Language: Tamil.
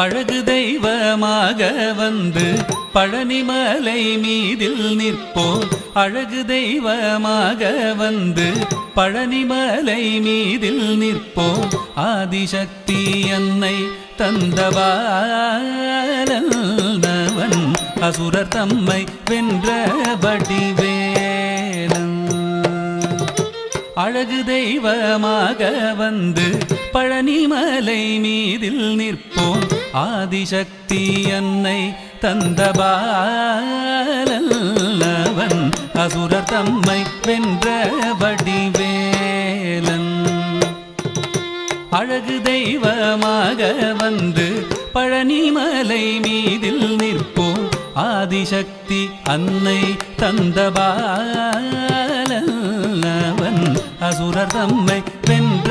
அழகு தெய்வமாக வந்து பழனிமலை மீதில் நிற்போம். அழகு தெய்வமாக வந்து பழனிமலை மீதில் நிற்போம். ஆதிசக்தி அன்னை தந்தபாலன் அசுரர் தம்மை வென்ற வடிவேலன். அழகு தெய்வமாக வந்து பழனிமலை மீதில் நிற்போம். ஆதிசக்தி அன்னை தந்தபாலன் அசுரர் தம்மை வென்ற வடிவேலன். அழகு தெய்வமாக வந்து பழனிமலை மீதில் நிற்போம். ஆதிசக்தி அன்னை தந்தபாலன் அசுரர் தம்மை வென்ற